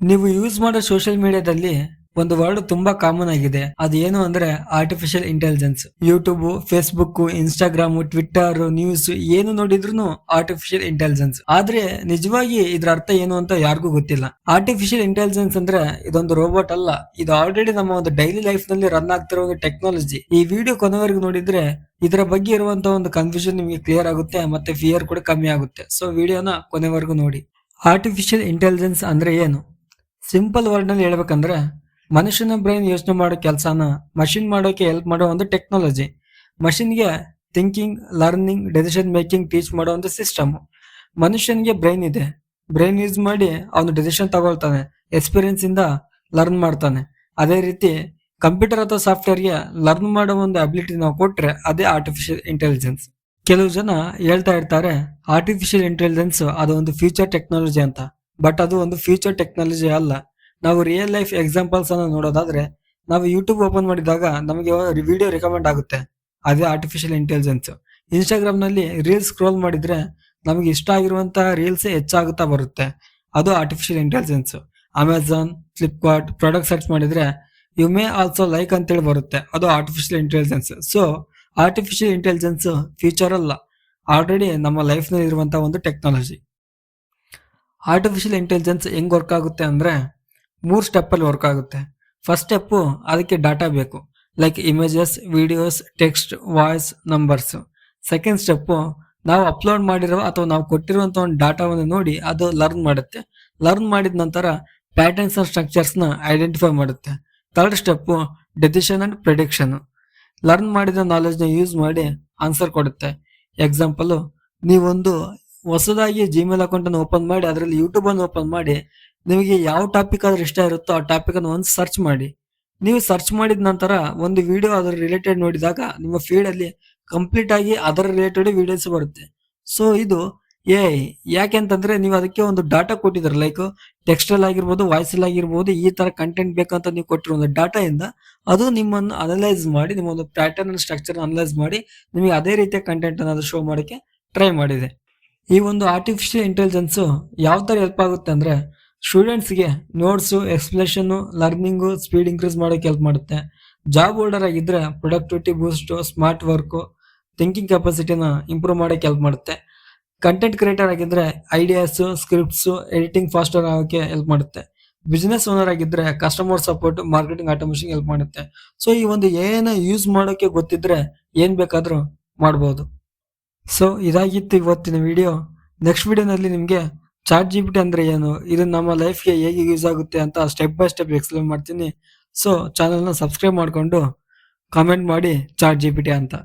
ನೀವು ಯೂಸ್ ಮಾಡೋ ಸೋಷಿಯಲ್ ಮೀಡಿಯಾದಲ್ಲಿ ಒಂದು ವರ್ಡ್ ತುಂಬಾ ಕಾಮನ್ ಆಗಿದೆ. ಅದು ಏನು ಅಂದ್ರೆ artificial intelligence. YouTube, Facebook, Instagram, Twitter, news ಏನು ನೋಡಿದ್ರು ಆರ್ಟಿಫಿಷಿಯಲ್ ಇಂಟೆಲಿಜೆನ್ಸ್. ಆದ್ರೆ ನಿಜವಾಗಿ ಇದ್ರ ಅರ್ಥ ಏನು ಅಂತ ಯಾರಿಗೂ ಗೊತ್ತಿಲ್ಲ. ಆರ್ಟಿಫಿಷಿಯಲ್ ಇಂಟೆಲಿಜೆನ್ಸ್ ಅಂದ್ರೆ ಇದೊಂದು ರೋಬೋಟ್ ಅಲ್ಲ, ಇದು ಆಲ್ರೆಡಿ ನಮ್ಮ ಒಂದು ಡೈಲಿ ಲೈಫ್ ನಲ್ಲಿ ರನ್ ಆಗ್ತಿರೋ ಒಂದು ಟೆಕ್ನಾಲಜಿ. ಈ ವಿಡಿಯೋ ಕೊನೆವರೆಗೂ ನೋಡಿದ್ರೆ ಇದರ ಬಗ್ಗೆ ಇರುವಂತಹ ಒಂದು ಕನ್ಫ್ಯೂಷನ್ ನಿಮಗೆ ಕ್ಲಿಯರ್ ಆಗುತ್ತೆ, ಮತ್ತೆ ಫಿಯರ್ ಕೂಡ ಕಮ್ಮಿ ಆಗುತ್ತೆ. ಸೊ ವಿಡಿಯೋನ ಕೊನೆವರೆಗೂ ನೋಡಿ. ಆರ್ಟಿಫಿಷಿಯಲ್ ಇಂಟೆಲಿಜೆನ್ಸ್ ಅಂದ್ರೆ ಏನು? ಸಿಂಪಲ್ ವರ್ಡ್ ನಲ್ಲಿ ಹೇಳ್ಬೇಕಂದ್ರೆ ಮನುಷ್ಯನ ಬ್ರೈನ್ ಯೋಚನೆ ಮಾಡೋ ಕೆಲಸನ ಮಷಿನ್ ಮಾಡೋಕೆ ಹೆಲ್ಪ್ ಮಾಡೋ ಒಂದು ಟೆಕ್ನಾಲಜಿ. ಮಷಿನ್ಗೆ thinking, learning, decision making teach ಮಾಡೋ ಒಂದು ಸಿಸ್ಟಮ್. ಮನುಷ್ಯನಿಗೆ ಬ್ರೈನ್ ಇದೆ, ಬ್ರೈನ್ ಯೂಸ್ ಮಾಡಿ ಅವನು ಡೆಸಿಷನ್ ತಗೊಳ್ತಾನೆ, ಎಕ್ಸ್ಪೀರಿಯನ್ಸ್ ಇಂದ ಲರ್ನ್ ಮಾಡ್ತಾನೆ. ಅದೇ ರೀತಿ ಕಂಪ್ಯೂಟರ್ ಅಥವಾ ಸಾಫ್ಟ್ವೇರ್ಗೆ ಲರ್ನ್ ಮಾಡೋ ಒಂದು ಅಬಿಲಿಟಿ ನಾವು ಕೊಟ್ರೆ ಅದೇ ಆರ್ಟಿಫಿಷಿಯಲ್ ಇಂಟೆಲಿಜೆನ್ಸ್. ಕೆಲವು ಜನ ಹೇಳ್ತಾ ಇರ್ತಾರೆ ಆರ್ಟಿಫಿಷಿಯಲ್ ಇಂಟೆಲಿಜೆನ್ಸ್ ಅದು ಒಂದು ಫ್ಯೂಚರ್ ಟೆಕ್ನಾಲಜಿ ಅಂತ. ಬಟ್ ಅದು ಒಂದು ಫ್ಯೂಚರ್ ಟೆಕ್ನಾಲಜಿ ಅಲ್ಲ. ನಾವು ರಿಯಲ್ ಲೈಫ್ ಎಕ್ಸಾಂಪಲ್ಸ್ ಅನ್ನ ನೋಡೋದಾದ್ರೆ, ನಾವು ಯೂಟ್ಯೂಬ್ ಓಪನ್ ಮಾಡಿದಾಗ ನಮಗೆ ವಿಡಿಯೋ ರಿಕಮೆಂಡ್ ಆಗುತ್ತೆ, ಅದೇ ಆರ್ಟಿಫಿಷಿಯಲ್ ಇಂಟೆಲಿಜೆನ್ಸ್. ಇನ್ಸ್ಟಾಗ್ರಾಮ್ ನಲ್ಲಿ ರೀಲ್ಸ್ ಸ್ಕ್ರೋಲ್ ಮಾಡಿದ್ರೆ ನಮಗೆ ಇಷ್ಟ ಆಗಿರುವಂತಹ ರೀಲ್ಸ್ ಹೆಚ್ಚಾಗುತ್ತಾ ಬರುತ್ತೆ, ಅದು artificial intelligence. Amazon, Flipkart product search ಮಾಡಿದ್ರೆ ಯು ಮೇ ಆಲ್ಸೋ ಲೈಕ್ ಅಂತೇಳಿ ಬರುತ್ತೆ, ಅದು artificial intelligence. So artificial intelligence future ಅಲ್ಲ, ಆಲ್ರೆಡಿ ನಮ್ಮ ಲೈಫ್ ನಲ್ಲಿ ಇರುವಂತಹ ಒಂದು ಟೆಕ್ನಾಲಜಿ. ಆರ್ಟಿಫಿಷಿಯಲ್ ಇಂಟೆಲಿಜೆನ್ಸ್ ಹೆಂಗ್ ವರ್ಕ್ ಆಗುತ್ತೆ ಅಂದ್ರೆ 3 ಸ್ಟೆಪ್ ಅಲ್ಲಿ ವರ್ಕ್ ಆಗುತ್ತೆ. ಫಸ್ಟ್ ಸ್ಟೆಪ್, ಅದಕ್ಕೆ ಡಾಟಾ ಬೇಕು, like images, videos, text, voice, numbers. Second step, ನಾವು ಅಪ್ಲೋಡ್ ಮಾಡಿರೋ ಅಥವಾ ನಾವು ಕೊಟ್ಟಿರುವಂತ ಒಂದು ಡಾಟಾವನ್ನು ನೋಡಿ ಅದು ಲರ್ನ್ ಮಾಡುತ್ತೆ. ಲರ್ನ್ ಮಾಡಿದ ನಂತರ ಪ್ಯಾಟರ್ನ್ಸ್ ಅಂಡ್ ಸ್ಟ್ರಕ್ಚರ್ಸ್ ನ ಐಡೆಂಟಿಫೈ ಮಾಡುತ್ತೆ. Third step, decision and prediction. Learn ಮಾಡಿದ ನಾಲೆಜ್ ನ ಯೂಸ್ ಮಾಡಿ ಆನ್ಸರ್ ಕೊಡುತ್ತೆ. ಎಕ್ಸಾಂಪಲ್, ನೀವೊಂದು ಹೊಸದಾಗಿ ಜಿಮೇಲ್ ಅಕೌಂಟ್ ಅನ್ನು ಓಪನ್ ಮಾಡಿ ಅದರಲ್ಲಿ ಯೂಟ್ಯೂಬ್ ಅನ್ನು ಓಪನ್ ಮಾಡಿ ನಿಮಗೆ ಯಾವ ಟಾಪಿಕ್ ಆದ್ರೂ ಇಷ್ಟ ಇರುತ್ತೋ ಆ ಟಾಪಿಕ್ ಅನ್ನು ಒಂದು ಸರ್ಚ್ ಮಾಡಿ. ನೀವು ಸರ್ಚ್ ಮಾಡಿದ ನಂತರ ಒಂದು ವಿಡಿಯೋ ಅದರ ರಿಲೇಟೆಡ್ ನೋಡಿದಾಗ ನಿಮ್ಮ ಫೀಡ್ ಅಲ್ಲಿ ಕಂಪ್ಲೀಟ್ ಆಗಿ ಅದರ ರಿಲೇಟೆಡ್ ವಿಡಿಯೋಸ್ ಬರುತ್ತೆ. ಸೊ ಇದು ಯಾಕೆಂತಂದ್ರೆ ನೀವು ಅದಕ್ಕೆ ಒಂದು ಡಾಟಾ ಕೊಟ್ಟಿದ್ದಾರೆ, ಲೈಕ್ ಟೆಕ್ಸ್ಟ್ ಅಲ್ಲಿ ಆಗಿರ್ಬೋದು, ವಾಯ್ಸ್ ಅಲ್ಲಿ ಆಗಿರ್ಬೋದು, ಈ ತರ ಕಂಟೆಂಟ್ ಬೇಕಂತ ನೀವು ಕೊಟ್ಟಿರೋ ಒಂದು ಡಾಟಾ ಇಂದ ಅದು ನಿಮ್ಮನ್ನು ಅನಲೈಸ್ ಮಾಡಿ, ನಿಮ್ಮ ಒಂದು ಪ್ಯಾಟರ್ನ್ ಅಂಡ್ ಸ್ಟ್ರಕ್ಚರ್ ಅನಲೈಸ್ ಮಾಡಿ ನಿಮಗೆ ಅದೇ ರೀತಿಯ ಕಂಟೆಂಟ್ ಅನ್ನು ಶೋ ಮಾಡೋಕೆ ಟ್ರೈ ಮಾಡಿದೆ. ಈ ಒಂದು ಆರ್ಟಿಫಿಷಿಯಲ್ ಇಂಟೆಲಿಜೆನ್ಸ್ ಯಾವ ತರ ಹೆಲ್ಪ್ ಆಗುತ್ತೆ ಅಂದ್ರೆ, ಸ್ಟೂಡೆಂಟ್ಸ್ಗೆ notes, explanation, learning speed increase ಮಾಡೋಕೆ ಹೆಲ್ಪ್ ಮಾಡುತ್ತೆ. ಜಾಬ್ ಹೋಲ್ಡರ್ ಆಗಿದ್ರೆ ಪ್ರೊಡಕ್ಟಿವಿಟಿ ಬೂಸ್ಟ್, ಸ್ಮಾರ್ಟ್ ವರ್ಕ್, ಥಿಂಕಿಂಗ್ ಕೆಪಾಸಿಟಿನ ಇಂಪ್ರೂವ್ ಮಾಡೋಕೆ ಹೆಲ್ಪ್ ಮಾಡುತ್ತೆ. ಕಂಟೆಂಟ್ ಕ್ರಿಯೇಟರ್ ಆಗಿದ್ರೆ ಐಡಿಯಾಸ್, ಸ್ಕ್ರಿಪ್ಟ್ಸ್, ಎಡಿಟಿಂಗ್ ಫಾಸ್ಟರ್ ಆಗೋಕೆ ಹೆಲ್ಪ್ ಮಾಡುತ್ತೆ. ಬಿಸ್ನೆಸ್ ಓನರ್ ಆಗಿದ್ರೆ customer support, marketing automation help ಮಾಡುತ್ತೆ. ಸೊ ಈ ಒಂದು ಏನ ಯೂಸ್ ಮಾಡೋಕೆ ಗೊತ್ತಿದ್ರೆ ಏನ್ ಬೇಕಾದ್ರೂ ಮಾಡಬಹುದು. ಸೊ ಇದಾಗಿತ್ತು ಇವತ್ತಿನ ವಿಡಿಯೋ. ನೆಕ್ಸ್ಟ್ ವಿಡಿಯೋನಲ್ಲಿ ನಿಮಗೆ ಚಾಟ್ ಜಿಪಿಟಿ ಅಂದ್ರೆ ಏನು, ಇದು ನಮ್ಮ ಲೈಫ್ಗೆ ಹೇಗೆ ಯೂಸ್ ಆಗುತ್ತೆ ಅಂತ ಸ್ಟೆಪ್ ಬೈ ಸ್ಟೆಪ್ ಎಕ್ಸ್ಪ್ಲೇನ್ ಮಾಡ್ತೀನಿ. ಸೊ ಚಾನಲ್ನ ಸಬ್ಸ್ಕ್ರೈಬ್ ಮಾಡಿಕೊಂಡು ಕಾಮೆಂಟ್ ಮಾಡಿ ಚಾಟ್ ಜಿಪಿಟಿ ಅಂತ.